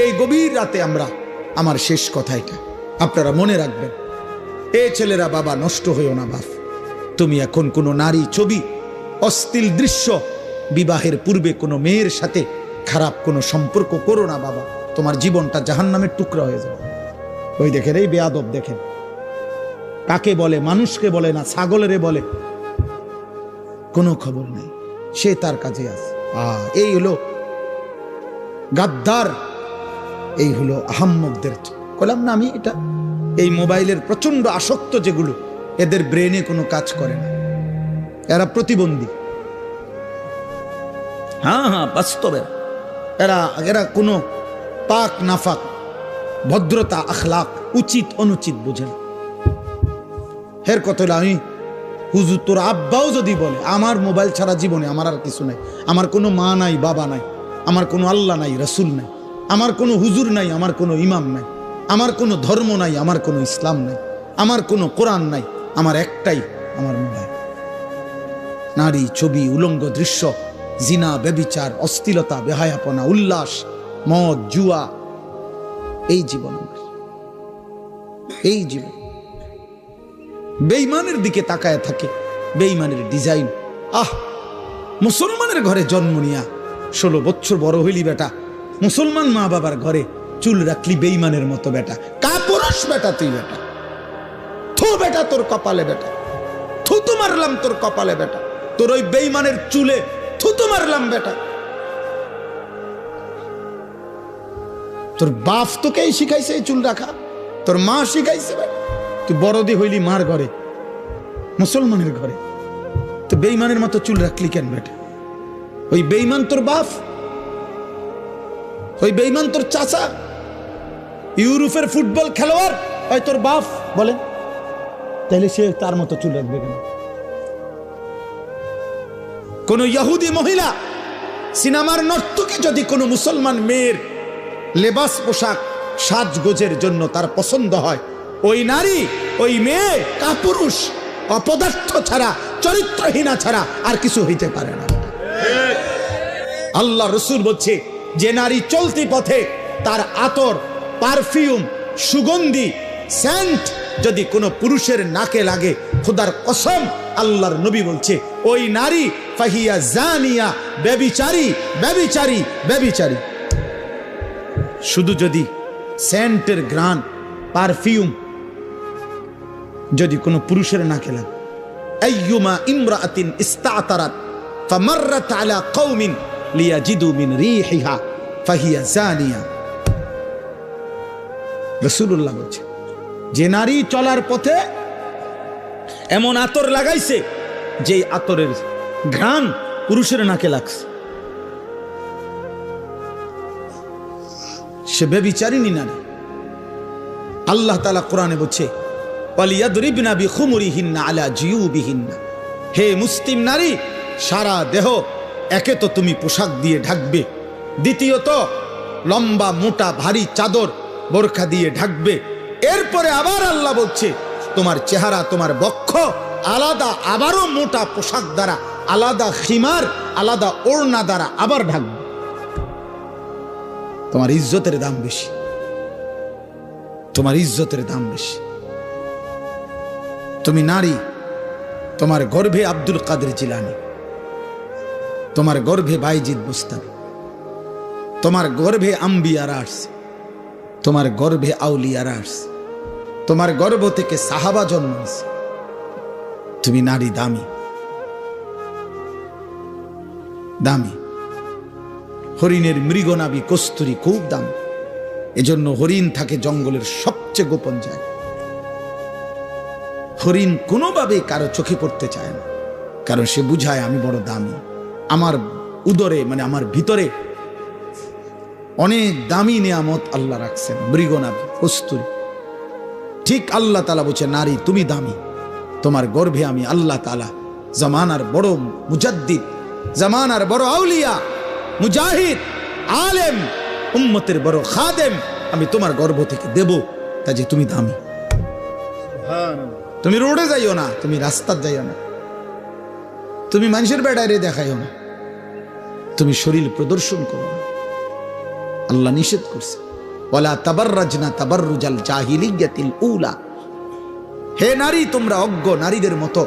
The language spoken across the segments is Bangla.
এই গভীর রাতে আমার শেষ কথা এটা, আপনারা মনে রাখবেন। এ ছেলেরা, বাবা নষ্ট হইও না বাপ। তুমি এখন কোনো নারী ছবি, অশ্লীল দৃশ্য, বিবাহের পূর্বে কোনো মেয়ের সাথে খারাপ কোনো সম্পর্ক করো না বাবা, তোমার জীবনটা জাহান্নামের টুকরা হয়ে যাবে। ওই দেখেন, এই বেয়াদব দেখেন, কাকে বলে, মানুষকে বলে না, ছাগলেরে বলে, কোনো খবর নেই, সে তার কাজে আছে। এই হলো গাদ্দার, এই হলো আহাম্মকদের। বললাম না আমি, এটা এই মোবাইলের প্রচন্ড আসক্ত যেগুলো, এদের ব্রেনে কোনো কাজ করে না, এরা প্রতিবন্ধী। হ্যাঁ, বাস্তবে এরা কোনো পাক নাফাক, ভদ্রতা, আখলাক, উচিত অনুচিত বুঝেন। হের কথা আমি, হুজুর তোর আব্বাও যদি বলে আমার মোবাইল ছাড়া জীবনে আমার আর কিছু নাই, আমার কোনো মা নাই, বাবা নাই, আমার কোনো আল্লাহ নাই, রসুল নাই, আমার কোনো হুজুর নাই, আমার কোনো ইমাম নাই, আমার কোনো ধর্ম নাই, আমার কোনো ইসলাম নাই, আমার কোনো কোরআন নাই, আমার একটাই আমার মোবাইল। নারী ছবি, উলঙ্গ দৃশ্য, জিনা, ব্যভিচার, অশ্লীলতা, বেহায়াপনা, উল্লাস, মদ, জুয়া, এই জীবন আমার, এই জীবন। বেঈমানের দিকে তাকায় থাকে, বেঈমানের ডিজাইন। মুসলমানের ঘরে জন্ম নিয়া 16 বছর বড় হইলি বেটা, মুসলমান মা বাবার ঘরে চুল রাখলি বেঈমানের মতো বেটা, কাপুরুষ বেটা তুই বেটা। থু বেটা তোর কপালে বেটা, থুতু মারলাম তোর কপালে বেটা, তোর ওই বেঈমানের চুলে থুতু মারলাম বেটা। তোর বাপ তোকে শিখাইছে এই চুল রাখা, তোর মা শিখাইছে বেটা। তুই বড়দি হইলি মার ঘরে, মুসলমানের ঘরে, তো বেঈমানের মতো চুল রাখলি কেন বেটা? ওই বেঈমান তোর বাপ, ওই বেঈমান তোর চাচা, ইউরোপের ফুটবল খেলোয়াড় ওই তোর বাপ বলেন, তাহলে সে তার মতো চুল রাখবে কেন? কোন ইহুদি মহিলা, সিনেমার নর্তকী যদি কোনো মুসলমান মেয়ের লেবাস, পোশাক, সাজগোজের জন্য তার পছন্দ হয়, ওই নারী, ওই মেয়ে কাপুরুষ, অপদার্থ ছাড়া, চরিত্রহীনা ছাড়া আর কিছু হইতে পারে না। আল্লাহ রসুল বলছে, যে নারী চলতি পথে তার আতর, পারফিউম, সুগন্ধি, সেন্ট যদি কোনো পুরুষের নাকে লাগে, খোদার কসম আল্লাহর নবী বলছে ওই নারী ফাহিয়া জানিয়া, ব্যভিচারী, ব্যভিচারী, ব্যভিচারী। শুধু যদি সেন্টের ঘ্রাণ, পারফিউম যদি কোনো পুরুষের নাকে লাগে, আইয়ুমা ইমরাআতিন ইস্তাতারাত ফামাররাত আলা কওমিন লিয়াজিদু মিন রিহিহা ফাহিয়া জানিয়া। রাসূলুল্লাহ বলেছে, যে নারী চলার পথে এমন আতর লাগাইছে যে আতরের ঘ্রাণ পুরুষের নাকে লাগছে, সে ব্যভিচারিণী নারী। আল্লাহ তাআলা কোরআনে বলছে, ওয়ালিয়াদরিবনা বিখুমুরিহিন্না আলা জিয়ুবিহিন্না। হে মুসলিম নারী, সারা দেহ একে তো তুমি পোশাক দিয়ে ঢাকবে, দ্বিতীয়ত লম্বা মোটা ভারী চাদর, বোরখা দিয়ে ঢাকবে। এরপরে আবার আল্লাহ বলছে তোমার চেহারা, তোমার বক্ষ আলাদা, আবারও মোটা পোশাক দ্বারা, আলাদা খিমার, আলাদা ওড়না দ্বারা আবার ঢাকবে। তোমার ইজ্জতের দাম বেশি, তোমার ইজ্জতের দাম বেশি। তুমি নারী, তোমার গর্ভে আব্দুল কাদের জিলানী, তোমার গর্ভে বাইজিদ বুস্তামি, তোমার গর্ভে আম্বিয়ারা আসছে, তোমার গর্ভে আউলিয়ারা আসছে, তোমার গর্ভ থেকে সাহাবা জন্ম হয়েছে। তুমি নারী দামি, দামি। হরিণের মৃগনাভি কস্তুরী খুব দামি, এজন্য হরিণ থাকে জঙ্গলের সবচেয়ে গোপন জায়গা। হরিণ কোনোভাবে কারো চোখে পড়তে চায় না, কারণ সে বুঝায় আমি বড় দামি, আমার উদরে মানে আমার ভিতরে অনেক দামি নিয়ামত আল্লাহ রাখছেন, মৃগনাভি, কস্তুরী। ঠিক আল্লাহ তাআলা বলছে, নারী তুমি দামি, তোমার গর্ভে আমি আল্লাহ তাআলা জামানার বড় মুজাদ্দিদ, জামানার বড় আউলিয়া, মুজাহিদ, আলেম, উম্মতের বড় খাদেম আমি তোমার গর্ভ থেকে দেব, তা যে তুমি দামি। তুমি রোডে যাইও না, তুমি রাস্তার যাইও না, তুমি মানুষের বেড়ায় দেখাইও না, তুমি শরীর প্রদর্শন করো না, আল্লাহ নিষেধ করছে। ওয়ালা তাবাররাজনা তাবাররুজাল জাহিলিয়াতিল উলা। হে নারী, তোমরা অজ্ঞ নারীদের মতো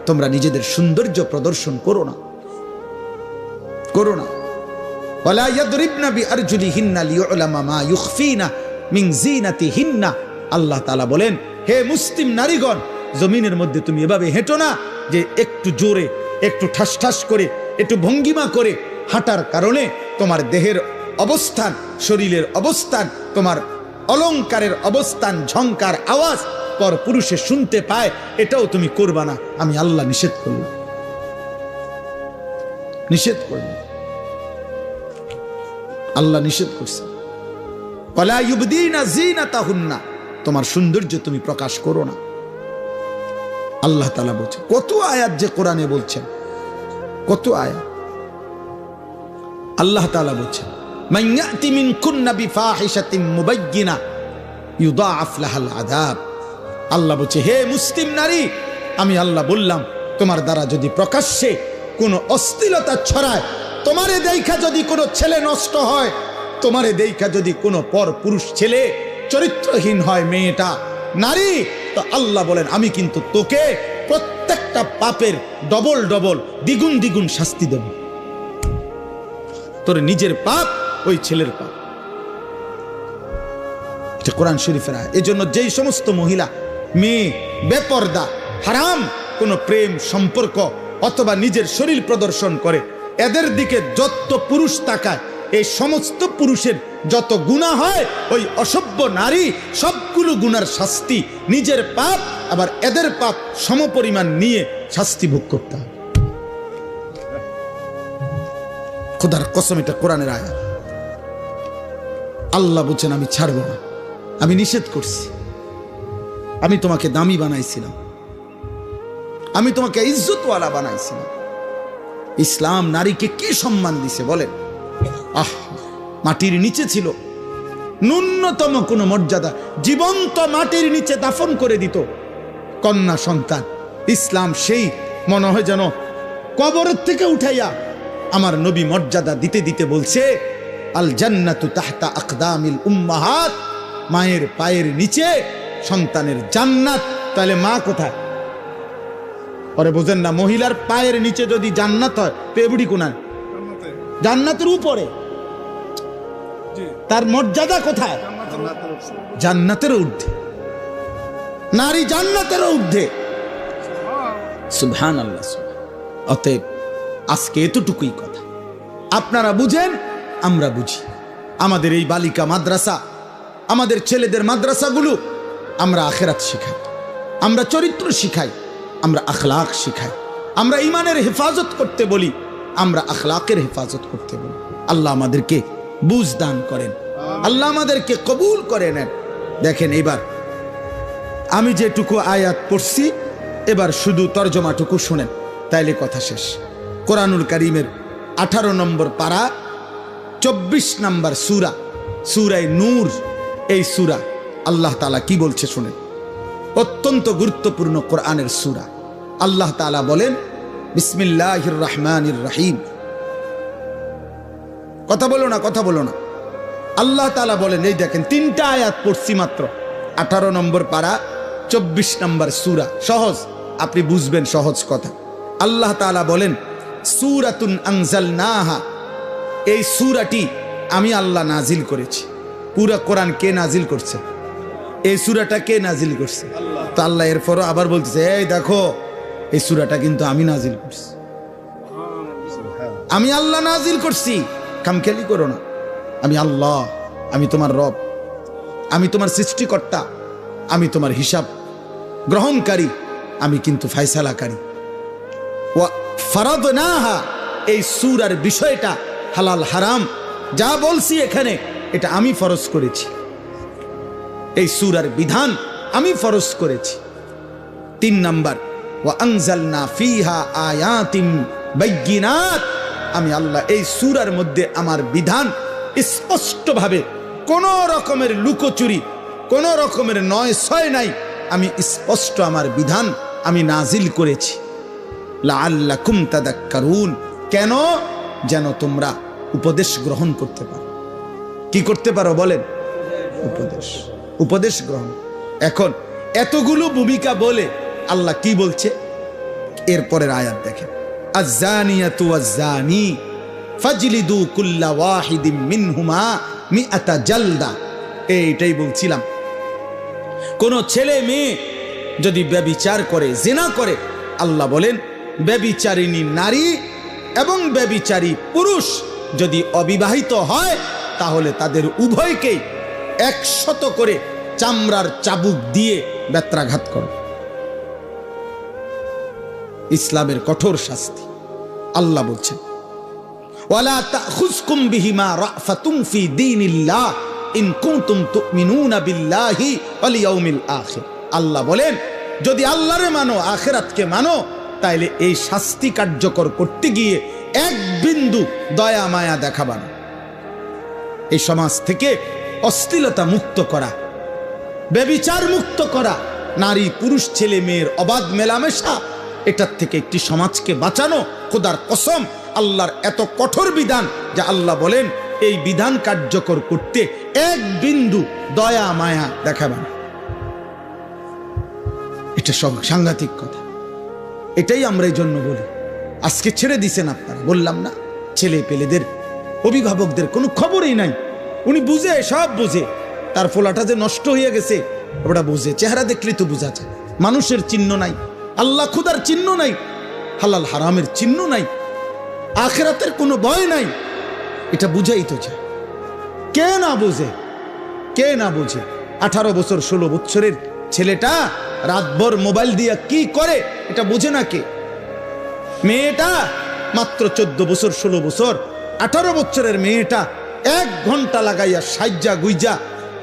তোমরা নিজেদের সৌন্দর্য প্রদর্শন করো না, করো না। ওয়ালা ইয়াদরিবনা বিআরজুলিহিন্না লিউলামা মা ইউখফিনা মিন যিনাতিহিন্না। আল্লাহ তাআলা বলেন, হে মুসলিম নারীগণ, জমিনের মধ্যে তুমি এভাবে হেঁটো না যে একটু জোরে, একটু ঠাস ঠাস করে, একটু ভঙ্গিমা করে হাঁটার কারণে তোমার দেহের অবস্থান, শরীরের অবস্থান, তোমার অলংকারের অবস্থান, ঝংকার আওয়াজ পর পুরুষে শুনতে পায়, এটাও তুমি করবা না। আমি আল্লাহ নিষেধ করব, নিষেধ করব। আল্লাহ নিষেধ করছে, ওয়ালা ইউবদিনা যিনাতাহুন্না, তোমার সৌন্দর্য তুমি প্রকাশ করো না। আল্লাহ তাআলা বলছেন, কত আয়াত যে কোরআনে বলছেন, কত আয়াত। আল্লাহ তাআলা বলছেন, মান ইয়াতি মিনকুন্না বিফাহিশাতিন মুবায়্যিনা ইউদাআফ লাহাল আযাব। আল্লাহ বলছে, হে মুসলিম নারী, আমি আল্লাহ বললাম, তোমার দ্বারা যদি প্রকাশ্যে কোনো অশ্লীলতা ছড়ায়, তোমারে দেখা যদি কোনো ছেলে নষ্ট হয়, তোমারে দেখা যদি কোনো পর পুরুষ ছেলে চরিত্রহীন হয়, মেয়েটা নারী, তো আল্লাহ বলেন, আমি কিন্তু তোকে প্রত্যেকটা পাপের ডবল ডবল, দ্বিগুণ দ্বিগুণ শাস্তি দেব। তোর নিজের পাপ, ওই ছেলের পাপ। এটা কোরআন শরীফের আয়াত। এজন্য যেই সমস্ত মহিলা, মেয়ে বেপর্দা, হারাম কোন প্রেম সম্পর্ক অথবা নিজের শরীর প্রদর্শন করে, এদের দিকে যত পুরুষ তাকায়, এই সমস্ত পুরুষের যত গুনাহ হয়, ওই অসভ্য নারী সবগুলো গুনার শাস্তি, নিজের পাপ আবার এদের পাপ সমপরিমাণ নিয়ে শাস্তি ভোগ করতে হবে। খোদার কসম, এটা কোরআনের আয়াত। আল্লাহ বলছেন, আমি ছাড়ব না, আমি নিষেধ করছি। আমি তোমাকে দামি বানাইছিলাম, আমি তোমাকে ইজ্জতওয়ালা বানাইছিলাম। ইসলাম নারীকে কি সম্মান দিছে বলেন? মাটির নিচে ছিল, ন্যূনতম কোনো মর্যাদা, জীবন্ত মাটির নিচে দাফন করে দিত কন্যা সন্তান। ইসলাম সেই মনে হয় যেন কবরের থেকে উঠাইয়া আমার নবী মর্যাদা দিতে দিতে বলছে, আল জান্নাতু তাহতা আকদামিল উম্মাহাত, মায়ের পায়ের নিচে সন্তানের জান্নাত। তাহলে মা কোথায়? পরে বোঝেন না, মহিলার পায়ের নিচে যদি জান্নাত হয়, তো এবুড়ি কোনায়? জান্নাতের উপরে। তার মর্যাদা কোথায়? জান্নাতের ঊর্ধ্বে। নারী জান্নাতের ঊর্ধ্বে। সুবহানাল্লাহ। অতএব আজকে এতটুকুই কথা, আপনারা বুঝেন, আমরা বুঝি। আমাদের এই বালিকা মাদ্রাসা, আমাদের ছেলেদের মাদ্রাসাগুলো, আমরা আখিরাত শিখাই, আমরা চরিত্র শিখাই, আমরা আখলাক শিখাই, আমরা ইমানের হেফাজত করতে বলি, আমরা আখলাকের হেফাজত করতে বলি। আল্লাহ আমাদেরকে বুঝ দান করেন, আল্লাহ আমাদেরকে কবুল করে নেন। দেখেন, এবার আমি যেটুকু আয়াত পড়ছি, এবার শুধু তর্জমাটুকু শুনেন, তাইলে কথা শেষ। কোরআনুল কারীমের 18 নম্বর পারা, 24 নম্বর সূরা, সূরা নূর। এই সূরা আল্লাহ তাআলা কি বলছে শুনেন, অত্যন্ত গুরুত্বপূর্ণ কোরআনের সূরা। আল্লাহ তাআলা বলেন, বিসমিল্লাহির রহমানির রহিম। কথা বলো না, কথা বলো না। আল্লাহ তাআলা বলেন, এই দেখেন, 3টা আয়াত পড়ছি মাত্র, 18 নম্বর পারা, 24 নম্বর সূরা। সহজ, আপনি বুঝবেন, সহজ কথা। আল্লাহ তাআলা বলেন, সূরাতুন আনজালনাহা, এই সূরাটি আমি আল্লাহ নাজিল করেছি। পুরা কোরআন কে নাজিল করছে? এই সূরাটা কে নাজিল করছে? তো আল্লাহ এরপরও আবার বলতেছে, এই দেখো, এই সূরাটা কিন্তু আমি নাজিল করছি, আমি আল্লাহ নাজিল করছি, খামখেয়ালি করো না। আমি আল্লাহ, আমি তোমার রব, আমি তোমার সৃষ্টিকর্তা, আমি তোমার হিসাব গ্রহণকারী, আমি কিন্তু ফায়সালাকারী। ওয়া ফারাদনাহা, এই সূরার বিষয়টা হালাল হারাম যা বলছি এখানে, এটা আমি ফরজ করেছি। এই সূরার বিধান আমি ফরজ করেছি। 3 নাম্বার, ওয়া আনজালনা ফিহা আয়াতিন বাইয়িনাত, আমি আল্লাহ এই সূরার মধ্যে আমার বিধান স্পষ্টভাবে, কোন রকমের লুকোচুরি, কোন রকমের নয় ছয় নাই, আমি স্পষ্ট আমার বিধান আমি নাজিল করেছি। লাআল্লাকুম তাদাক্কারুন, কেন? যেন তোমরা উপদেশ গ্রহণ করতে পারো। কি করতে পারো বলেন? উপদেশ, উপদেশ গ্রহণ। এখন এতগুলো ভূমিকা বলে আল্লাহ কি বলছে এরপরের আয়াত দেখেন, আয-যানিয়াতু ওয়াজ-যানি ফাজলিদু কুল্লা ওয়াহিদিম মিনহুমা মিআতা জালদা। এইটাই বলছিলাম, কোন ছেলে মেয়ে যদি ব্যভিচার করে, জিনা করে, আল্লাহ বলেন ব্যভিচারিণী নারী এবং ব্যভিচারী পুরুষ যদি অবিবাহিত হয় তাহলে তাদের উভয়কেই 100 করে চামড়ার চাবুক দিয়ে বেত্রাঘাত করো। ইসলামের কঠোর শাস্তি। আল্লাহ বলছেন ওয়ালা তাখুযকুম বিহিমা রাফাতুম ফি দীনিল্লাহ ইন কুনতুম তুমিনুনা বিল্লাহি ওয়াল ইয়াউমিল আখির। আল্লাহ বলেন যদি আল্লাহরে মানো, আখিরাতকে মানো, তাইলে এই শাস্তি কার্যকর করতে গিয়ে এক বিন্দু দয়া মায়া দেখাবা না। এই সমাজ থেকে অশ্লীলতা মুক্ত করা, ব্যভিচার মুক্ত করা, নারী পুরুষ ছেলে মেয়ের অবাধ মেলামেশা, এটার থেকে একটি সমাজকে বাঁচানো। খোদার কসম, আল্লাহর এত কঠোর বিধান যে আল্লাহ বলেন এই বিধান কার্যকর করতে এক বিন্দু দয়া মায়া দেখাবা না। এটা সাংঘাতিক কথা। এটাই আমরা এই জন্য বলি, আজকে ছেড়ে দিছেন আপনারা, বললাম না, ছেলে পেলেদের অভিভাবকদের কোনো খবরই নাই। উনি বুঝে, সব বুঝে, তার ফোলাটা যে নষ্ট হয়ে গেছে ওটা বুঝে, চেহারা দেখলে তো বোঝা যায়। মানুষের চিহ্ন নাই, আল্লাহ খুদার চিহ্ন নাই, হালাল হারামের চিহ্ন নাই, আখিরাতের কোনো ভয় নাই, এটা বুঝাই তো যায়। কে না বুঝে, কে না বুঝে? 18 বছর 16 বছরের ছেলেটা রাতভর মোবাইল দিয়া কি করে এটা বুঝে না কে? মেয়েটা মাত্র 14 বছর 16 বছর, 18 বছরের মেয়েটা 1 ঘন্টা লাগাইয়া সাজ্জা গুইজা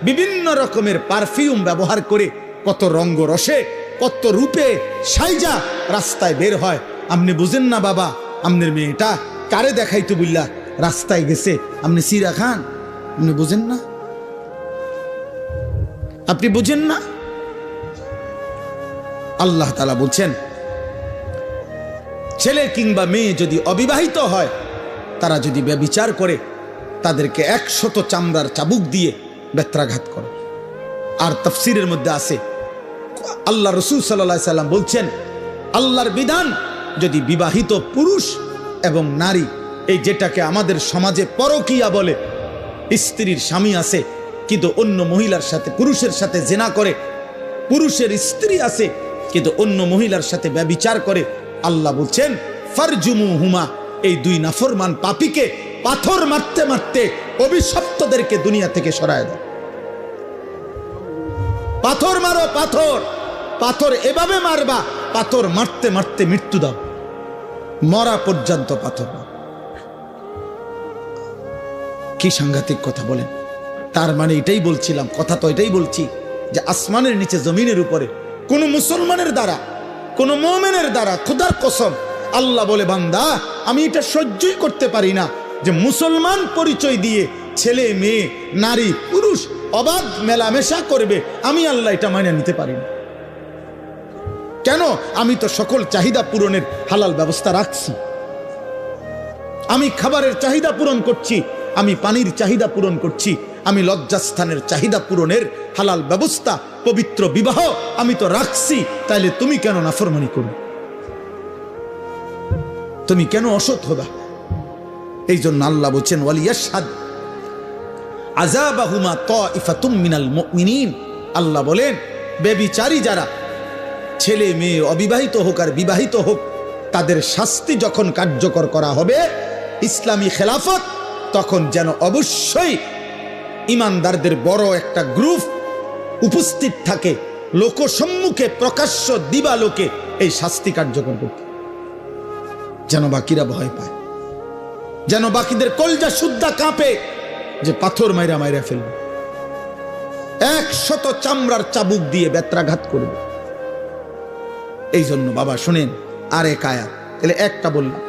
বিভিন্ন রকমের পারফিউম ব্যবহার করে কত রঙ্গ রসে কত রূপে সাইজা রাস্তায় বের হয়। আপনি বুঝেন না বাবা, আপনার মেয়েটা কারে দেখাইতো বুঝলা রাস্তায় গেছে, আপনি সিরা খান, আপনি বুঝেন না? আপনি বুঝেন না? আল্লাহ তাআলা বলছেন ছেলে কিংবা মেয়ে যদি অবিবাহিত হয়, তারা যদি ব্যভিচার করে, তাদেরকে 100 চামড়ার চাবুক দিয়ে বেত্রাঘাত করে। আর তাফসীরের মধ্যে আছে আল্লাহ রাসূল সাল্লাল্লাহু আলাইহি সাল্লাম বলছেন আল্লাহর বিধান যদি বিবাহিত পুরুষ এবং নারী, এই যেটাকে আমাদের সমাজে পরকীয়া বলে, স্ত্রীর স্বামী আছে কিন্তু অন্য মহিলার সাথে, পুরুষের সাথে জিনা করে, পুরুষের স্ত্রী আছে কিন্তু অন্য মহিলার সাথে ব্যভিচার করে, আল্লাহ বলছেন ফারজুমুহুমা, এই 2 নাফরমান পাপীকে পাথর মারতে মারতে অভিশপ্তদেরকে দুনিয়া থেকে সরায় দাও। পাথর মারো, পাথর, পাথর এভাবে মারবা, পাথর মারতে মারতে মৃত্যু দাও, মরা পর্যন্ত পাথর মারো। কি সাংঘাতিক কথা বলেন! তার মানে এটাই বলছিলাম, কথা তো এটাই বলছি যে আসমানের নিচে জমিনের উপরে কোন মুসলমানের দ্বারা, কোন মুমিনের দ্বারা, খোদার কসম আল্লাহ বলে বান্দা আমি এটা সহ্যই করতে পারি না যে মুসলমান পরিচয় দিয়ে ছেলে মেয়ে নারী পুরুষ অবাধ মেলামেশা করবে। আমি আল্লাহ এটা মাইনে নিতে পারি না। কেন? আমি তো সকল চাহিদা পূরণের হালাল ব্যবস্থা রাখছি। আমি খাবারের চাহিদা পূরণ করছি, আমি পানির চাহিদা পূরণ করছি, আমি লজ্জাস্থানের চাহিদা পূরণের হালাল ব্যবস্থা, পবিত্র বিবাহ আমি তো রাখছি। তাইলে তুমি কেন নাফরমানি করবে? তুমি কেন অসৎ হবা? এই জন্য আল্লাহ বলছেন ওয়ালিয়াশহাদ আযাবাহুমা তাইফাতুম মিনাল মুমিনিন। আল্লাহ বলেন ব্যভিচারী যারা, ছেলে মেয়ে অবিবাহিত হোক আর বিবাহিত হোক, তাদের শাস্তি যখন কার্যকর করা হবে ইসলামী খেলাফত, তখন যেন অবশ্যই ইমানদারদের বড় একটা গ্রুপ উপস্থিত থাকে লোকসম্মুখে, প্রকাশ্য দিবালোকে এই শাস্তি কার্যকর করতে, যেন বাকিরা ভয় পায়, যেন বাকিদের কলজা সুদ্ধা কাঁপে যে পাথর মাইরা মাইরা ফেলবে, 100 চামড়ার চাবুক দিয়ে বেত্রাঘাত করবে। এই জন্য বাবা শুনেন, আর এক আয়াত, তাহলে একটা বললাম।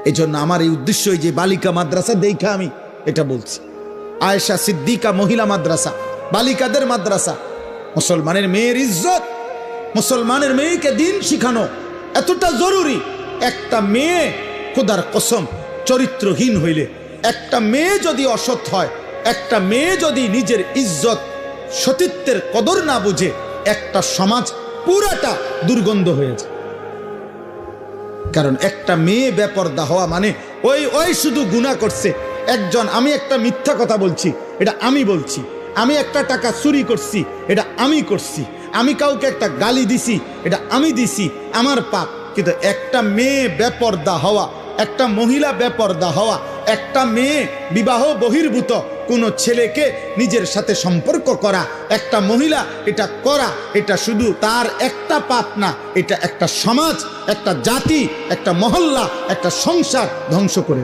এই জন্য আমার এই উদ্দেশ্য, যে বালিকা মাদ্রাসা দেখা আমি এটা বলছি, আয়েশা সিদ্দিকা মহিলা মাদ্রাসা, বালিকাদের মাদ্রাসা, মুসলমানের মেয়ের ইজ্জত, মুসলমানের মেয়েকে দিন শিখানো এতটা জরুরি। একটা মেয়ে খোদার কসম চরিত্রহীন হইলে, একটা মেয়ে যদি অসৎ হয়, একটা মেয়ে যদি নিজের ইজ্জত সতীত্বের কদর না বুঝে, একটা সমাজ পুরাটা দুর্গন্ধ হয়েছে। কারণ একটা মেয়ে বেপরদা হওয়া মানে ওই শুধু গুনাহ করছে একজন, আমি একটা মিথ্যা কথা বলছি, এটা আমি বলছি, আমি একটা টাকা চুরি করছি, এটা আমি করছি, আমি কাউকে একটা গালি দিছি, এটা আমি দিছি, আমার পাপ। কিন্তু একটা মেয়ে বেপরদা হওয়া, একটা মহিলা বেপরদা হওয়া, একটা মেয়ে বিবাহ বহির্ভূত কোনো ছেলেকে নিজের সাথে সম্পর্ক করা, একটা মহিলা এটা করা, এটা শুধু তার একটা পাপ না, এটা একটা সমাজ, একটা জাতি, একটা মহল্লা, একটা সংসার ধ্বংস করে।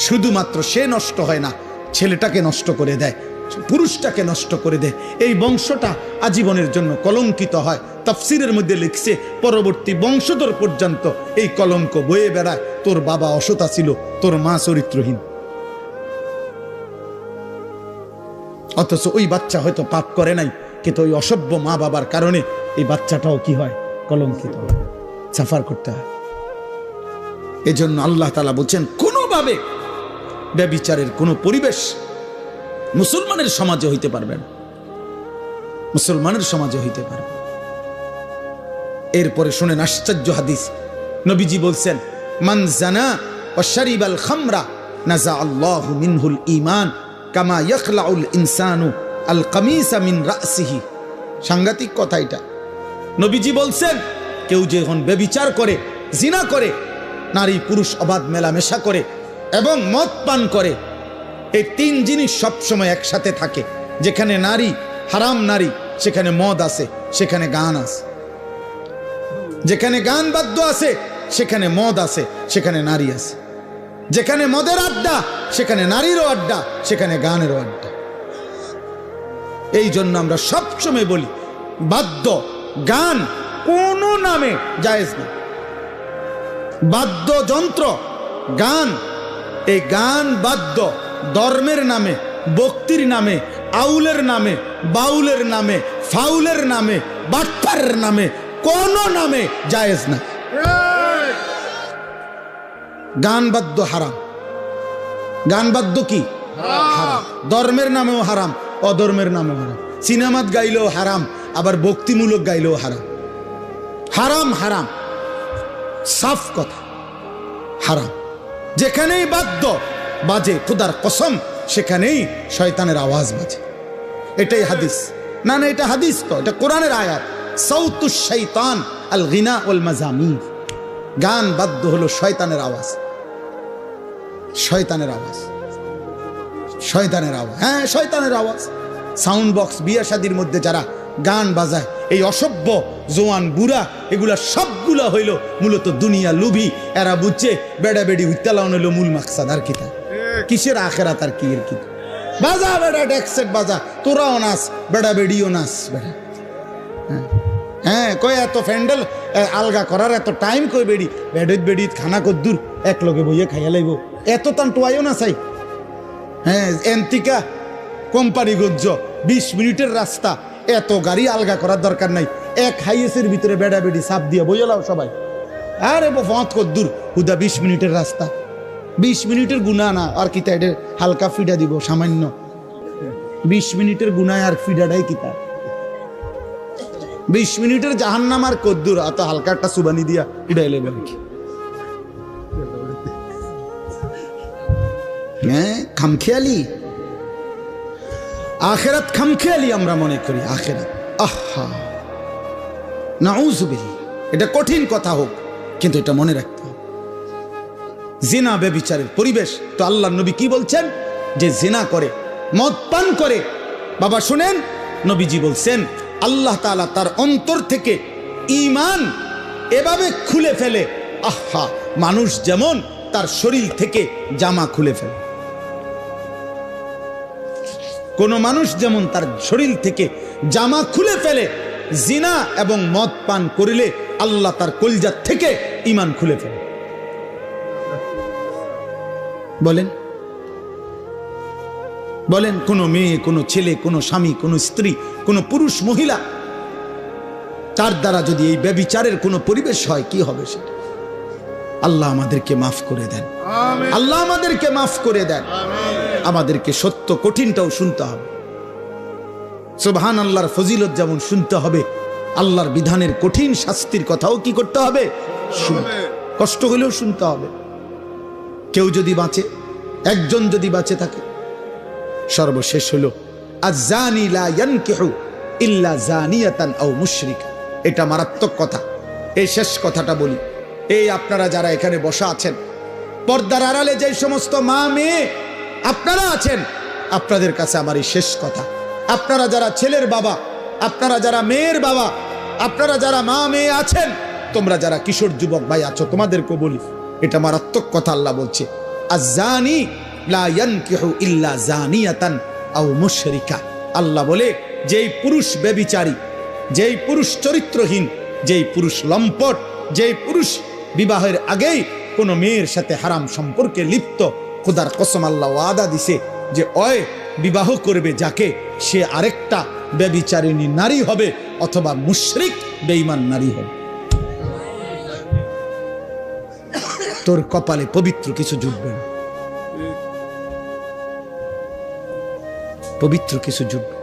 শুধুমাত্র সে নষ্ট হয় না, ছেলেটাকে নষ্ট করে দেয়, পুরুষটাকে নষ্ট করে দেয়। এই বংশটা আজীবনের জন্য কলঙ্কিত হয়। তাফসিরের মধ্যে লিখছে পরবর্তী বংশধর পর্যন্ত এই কলঙ্ক বয়ে বেড়ায়, তোর বাবা অসতা ছিল, তোর মা চরিত্রহীন। অথচ ওই বাচ্চা হয়তো পাপ করে নাই, কিন্তু ওই অসভ্য মা বাবার কারণে এই বাচ্চাটাও কি হয়, কলঙ্কিত হয়, সাফার করতে হয়। এজন্য আল্লাহ তাআলা বলছেন কোনোভাবে ব্যভিচারের কোনো পরিবেশ মুসলমানের সমাজে হইতে পারবে না, মুসলমানের সমাজে হইতে পারবে। এরপরে শুনেন আশ্চর্য হাদিস, নবীজি বলছেন মান জানা ওয়া শারিবাল খামরা নাজা আল্লাহু মিনহুল ঈমান কামা ইয়াখলাউল ইনসানু আল কামিসা মিন রাসিহি। সাংঘাতিক কথা এটা। নবীজি বলছেন কেউ যখন ব্যভিচার করে, জিনা করে, নারী পুরুষ অবাধ মেলামেশা করে এবং মদ পান করে, এই তিন জিনিস সবসময় একসাথে থাকে। যেখানে নারী, হারাম নারী, সেখানে মদ আছে, সেখানে গান আছে। যেখানে গান বাদ্য আছে, সেখানে মদ আছে, সেখানে নারী আছে। যেখানে মদের আড্ডা, সেখানে নারীরও আড্ডা, সেখানে গানেরও আড্ডা। এই জন্য আমরা সবসময় বলি বাদ্য গান কোনো নামে জায়েজ না। বাদ্যযন্ত্র গান, এই গান বাদ্য ধর্মের নামে, ভক্তির নামে, আউলের নামে, বাউলের নামে, ফাউলের নামে, বাটপারের নামে, কোন নামে জায়েজ না। গান বাদ্য হারাম। গান বাদ্য কি হারাম, ধর্মের নামেও হারাম, অধর্মের নামেও হারাম। সিনেমাত গাইলেও হারাম, আবার ভক্তিমূলক গাইলেও হারাম। হারাম হারাম, সাফ কথা, হারাম। যেখানেই বাদ্য বাজে, খোদার কসম সেখানেই শয়তানের আওয়াজ বাজে। এটাই হাদিস। না না, এটা হাদিস তো, এটা কোরআনের আয়াত। সাউতুশ শাইতান আল গিনা ওয়াল মাজামির। গান বাদ্য হলো শয়তানের আওয়াজ, শয়তানের আওয়াজ, শয়তানের আওয়াজ। হ্যাঁ, শয়তানের আওয়াজ। সাউন্ড বক্স, বিয়ে শাদির মধ্যে যারা গান বাজায়, এই অসভ্য জোয়ান বুড়া, এগুলা সবগুলা হইল মূলত দুনিয়া লুভি। এরা বুঝছে বেড়া বেড়ি হুইতালাউন হইল মূল মাকসাদ। আর কিতা কিসের আখেরাত, আর কি এর কি? বাজা বেড়া, ডেকসেট বাজা, তোরাও নাচ, বেড়া বেড়িও নাচ বেড়া। হ্যাঁ, কই এত ফ্যান্ডেল আলগা করার এত টাইম কই? বেড়ি বেড়িত বেড়িত খানা কদ্দুর এক লগে বইয়ে খাইয়া লাইব, এত তান টোয়াইও না চাই। হ্যাঁ, এন্তিকা কোম্পানি গজ্জ 20 মিনিটের রাস্তা, এত গাড়ি আলগা করার দরকার নাই। এক হাইয়েসের ভিতরে বেড়া বেড়ি সাপ দিয়ে বইয়ে লাও সবাই। আরে ফত কদ্দুর, হুদা 20 মিনিটের রাস্তা, 20 মিনিটের গুণা না। আর কিতা এটা হালকা ফিডা দিব সামান্য, 20 মিনিটের গুণায় আর ফিডাটাই কিতা? 20 মিনিটের জাহান্নাম আর কদ্দুর, এত হালকা একটা সুবানি দিয়া উড়াইলে বলে কি? হ্যাঁ, খামখেয়ালি আখেরাত, খামখেয়ালি আমরা মনে করি আখেরাত। আহা, নাউযুবিল্লাহ। এটা কঠিন কথা হোক, কিন্তু এটা মনে রাখতে হবে। জিনা ব্যভিচারের পরিবেশ। তো আল্লাহর নবী কি বলছেন? যে জিনা করে, মদ পান করে, বাবা শুনেন, নবীজি বলছেন আল্লাহ তাআলা তার অন্তর থেকে ঈমান এভাবে খুলে ফেলে, আহা, মানুষ যেমন তার শরীর থেকে জামা খুলে ফেলে। কোন মানুষ যেমন তার শরীর থেকে জামা খুলে ফেলে, জিনা এবং মদ পান করিলে আল্লাহ তার কলিজা থেকে ঈমান খুলে ফেলে। বলেন বলেন, কোন মেয়ে, কোন ছেলে, কোন স্বামী, কোন স্ত্রী, কোন পুরুষ মহিলা, তার দ্বারা যদি এই ব্যভিচারের কোন পরিবেশ হয়, কি হবে সেটা? আল্লাহ আমাদেরকে মাফ করে দেন, আল্লাহ আমাদেরকে মাফ করে দেন। আমাদেরকে সত্য কঠিনটাও শুনতে হবে। সুবহান আল্লাহর ফজিলত যেমন শুনতে হবে, আল্লাহর বিধানের কঠিন শাস্তির কথাও কি করতে হবে? কষ্ট হলেও শুনতে হবে। কেউ যদি বাঁচে, একজন যদি বাঁচে থাকে, সর্বশেষ হলো আয-যানি লা ইয়ানকিহু ইল্লা যানিয়াতান আও মুশরিকা। এটা মারাত্মক কথা। এই শেষ কথাটা বলি, এই আপনারা যারা এখানে বসা আছেন, পর্দার আড়ালে যে সমস্ত মা মেয়ে আপনারা আছেন, আপনাদের কাছে আমার এই শেষ কথা, আপনারা যারা ছেলের বাবা, আপনারা যারা মেয়ের বাবা, আপনারা যারা মা মেয়ে আছেন, তোমরা যারা কিশোর যুবক ভাই আছো, তোমাদেরকে বলি, এটা মারাত্মক কথা। আল্লাহ বলছে আয-যানি লা ইয়ানকিহু ইল্লা যানিয়াতান আও মুশরিকা। আল্লাহ বলে যেই পুরুষ ব্যভিচারী, যেই পুরুষ চরিত্রহীন, যেই পুরুষ লম্পট, যেই পুরুষ বিবাহের আগেই কোনো মেয়ের সাথে হারাম সম্পর্কে লিপ্ত, খোদার কসম আল্লাহ ওয়াদা দিছে যে ওই বিবাহ করবে যাকে, সে আরেকটা ব্যভিচারিণী নারী হবে অথবা মুশরিক বেঈমান নারী হবে। তোর কপালে পবিত্র কিছু জুটবে না, পবিত্র কিছু জুটবে।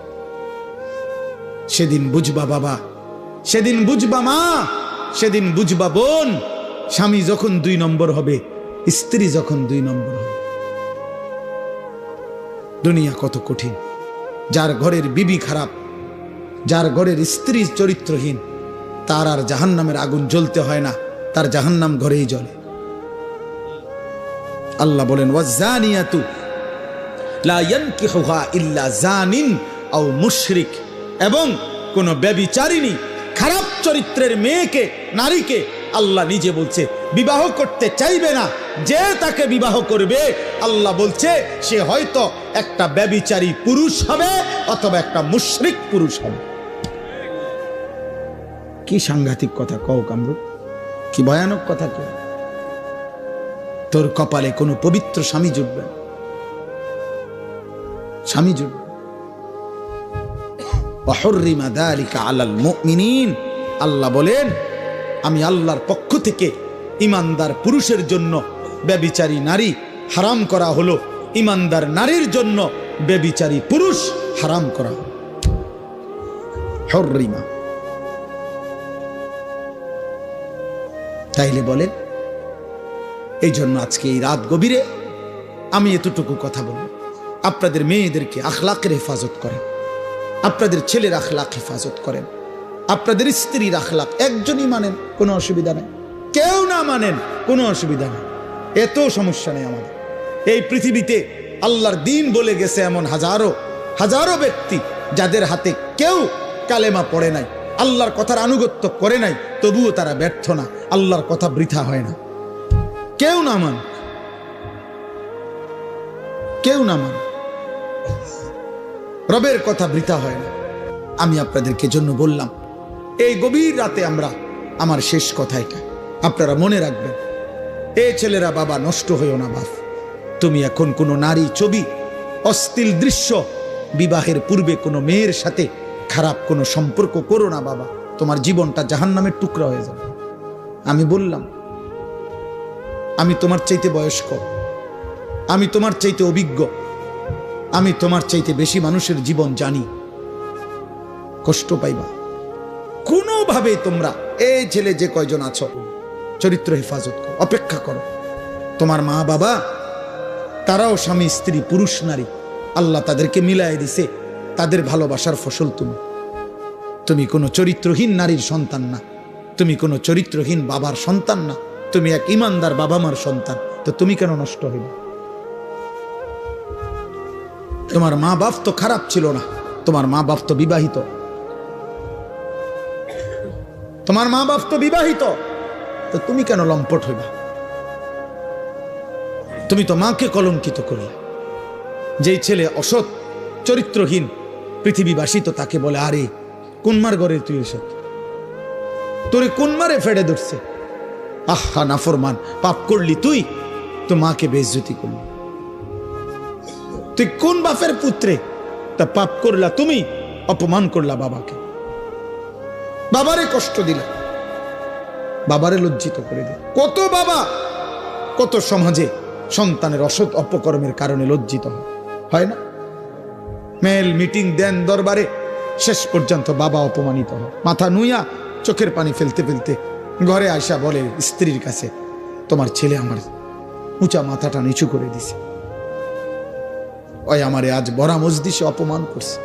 সেদিন বুঝবা বাবা, সেদিন বুঝবা মা, সেদিন বুঝবা বোন, স্বামী যখন 2 নম্বর হবে, স্ত্রী যখন 2 নম্বর হবে। দুনিয়া কত কঠিন। যার ঘরের বিবি খারাপ, যার ঘরের স্ত্রী চরিত্রহীন, তার আর জাহান্নামের আগুন জ্বলতে হয় না, তার জাহান্নাম ঘরেই জ্বলে। আল্লাহ বলেন ওয়াজ-যানিয়াতু লা ইয়ানকিহুহা ইল্লা যানিন আও মুশরিক। এবং কোন ব্যভিচারিণী খারাপ চরিত্রের মেয়েকে, নারীকে আল্লাহ নিজে বলছে বিবাহ করতে চাইবে না। যে তাকে বিবাহ করবে, আল্লাহ বলছে সে হয়তো একটা ব্যভিচারী পুরুষ হবে অথবা একটা মুশরিক পুরুষ হবে। কি সাংঘাতিক কথা কও কামরুল, কি ভয়ানক কথা। কি তোর কপালে কোনো পবিত্র স্বামী জুটবে না, স্বামী জুটবে। ওয়াহুররিমা যালিকা আলাল মুমিনিন। আল্লাহ বলেন আমি আল্লাহর পক্ষ থেকে ঈমানদার পুরুষের জন্য ব্যভিচারী নারী হারাম করা হলো, ঈমানদার নারীর জন্য ব্যভিচারী পুরুষ হারাম করা হলো। হুররিমা। তাইলে বলেন, এই জন্য আজকে এই রাত গভীরে আমি এতটুকু কথা বলবো, আপনাদের মেয়েদেরকে আখলাকের হেফাজত করেন, আপনাদের ছেলের আখলাক হেফাজত করেন, আপনাদের স্ত্রীর আখলাক একজনই মানেন, কোনো অসুবিধা নেই। কেউ না মানেন, কোনো অসুবিধা নেই, এত সমস্যা নেই আমাদের। এই পৃথিবীতে আল্লাহর দিন বলে গেছে এমন হাজারো হাজারো ব্যক্তি যাদের হাতে কেউ কালেমা পড়ে নাই, আল্লাহর কথার আনুগত্য করে নাই, তবুও তারা ব্যর্থ না, আল্লাহর কথা বৃথা হয় না। কেউ না মান, কেউ না মান, রবের কথা বৃথা হয় না। আমি আপনাদেরকে জন্য বললাম এই গভীর রাতে আমরা, আমার শেষ কথা এটা, আপনারা মনে রাখবেন, এ ছেলেরা বাবা নষ্ট হইও না বাপ। তুমি এখন কোনো নারী ছবি, অশ্লীল দৃশ্য, বিবাহের পূর্বে কোনো মেয়ের সাথে খারাপ কোনো সম্পর্ক করো না বাবা, তোমার জীবনটা জাহান্নামের টুকরা হয়ে যাবে। আমি বললাম, আমি তোমার চাইতে বয়স্ক, আমি তোমার চাইতে অভিজ্ঞ, আমি তোমার চাইতে বেশি মানুষের জীবন জানি। কষ্ট পাইবা কোনোভাবে তোমরা, এই ছেলে যে কয়জন আছো, চরিত্র হেফাজত করো, অপেক্ষা করো। তোমার মা বাবা তারাও স্বামী স্ত্রী পুরুষ নারী, আল্লাহ তাদেরকে মিলাই দিছে, তাদের ভালোবাসার ফসল তুমি। তুমি কোনো চরিত্রহীন নারীর সন্তান না, তুমি কোনো চরিত্রহীন বাবার সন্তান না, তুমি এক ইমানদার বাবা মার সন্তান। তো তুমি কেন নষ্ট হইবে? তোমার মা বাপ তো খারাপ ছিল না, তোমার মা বাপ তো বিবাহিত, তোমার মা বাপ তো বিবাহিত, তো তুমি কেন লম্পট হইবা? তুমি তো মাকে কলঙ্কিত করলে। যেই ছেলে অসৎ চরিত্রহীন, পৃথিবীবাসী তো তাকে বলে, আরে কোন মার ঘরে তুই এসে, তোরে কোন মারে ফেড়ে ধরছে, আহা নাফরমান, পাপ করলি তুই, তো মাকে বেইজ্জতি করলি। তুই কোন বাপের পুত্রে, তা পাপ করলা তুমি, অপমান করলা বাবাকে, বাবারে কষ্ট দিলা, বাবারে লজ্জিত করে দিল। কত বাবা, কত সমাজে সন্তানের অসৎ অপকর্মের কারণে লজ্জিত হয়। হয় না? মেল মিটিং দেন দরবারে, শেষ পর্যন্ত বাবা অপমানিত হয়, মাথা নুইয়া চোখের পানি ফেলতে ফেলতে ঘরে আয়সা বলে স্ত্রীর কাছে, তোমার ছেলে আমার উঁচা মাথাটা নিচু করে দিছে, ওই আমারে আজ বড়া মজলিসে অপমান করছে।